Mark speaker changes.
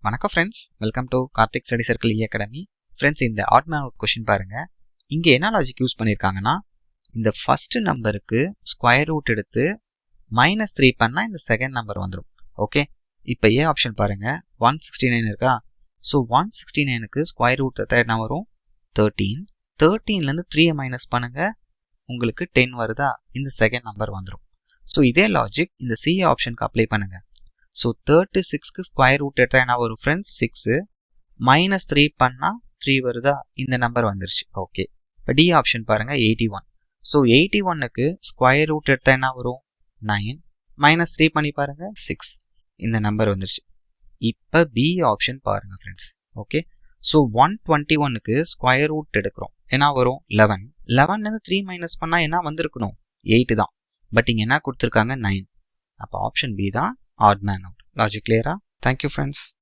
Speaker 1: வணக்கம் friends, welcome to Karthik study circle academy. Friends, இந்த odd man out question பாருங்க. இங்கே என்ன லாஜிக் யூஸ் பண்ணியிருக்காங்கன்னா, இந்த ஃபர்ஸ்ட் நம்பருக்கு ஸ்கொயர் ரூட் எடுத்து -3 பண்ணால் இந்த செகண்ட் நம்பர் வந்துடும். ஓகே, இப்போ ஏ ஆப்ஷன் பாருங்க, 169 இருக்கா. ஸோ 169க்கு ஸ்கொயர் ரூட் என்ன வரும்? 13. 13லேருந்து 3 மைனஸ் பண்ணுங்க, உங்களுக்கு 10 வருதா? இந்த செகண்ட் நம்பர் வந்துடும். ஸோ இதே லாஜிக் இந்த சி ஆப்ஷனுக்கு அப்ளை பண்ணுங்க. ஸோ 36க்கு ஸ்கொயர் ரூட் எடுத்தால் என்ன வரும் ஃப்ரெண்ட்ஸ்? 6. -3 பண்ணால் 3 வருதா? இந்த நம்பர் வந்துருச்சு. ஓகே, இப்போ டி ஆப்ஷன் பாருங்கள், 81. ஸோ 81க்கு ஸ்கொயர் ரூட் எடுத்தால் என்ன வரும்? 9. -3 பண்ணி பாருங்கள், 6. இந்த நம்பர் வந்துருச்சு. இப்போ பி ஆப்ஷன் பாருங்கள் ஃப்ரெண்ட்ஸ். ஓகே, ஸோ 121க்கு ஸ்கொயர் ரூட் எடுக்கிறோம், என்ன வரும்? 11. 11லேருந்து 3 மைனஸ் பண்ணால் என்ன வந்திருக்கணும்? 8 தான். பட் இங்கே என்ன கொடுத்துருக்காங்க? 9. அப்போ ஆப்ஷன் பி தான் ஆட் மேன் அவுட். லாஜிக் கிளியரா? Thank you friends.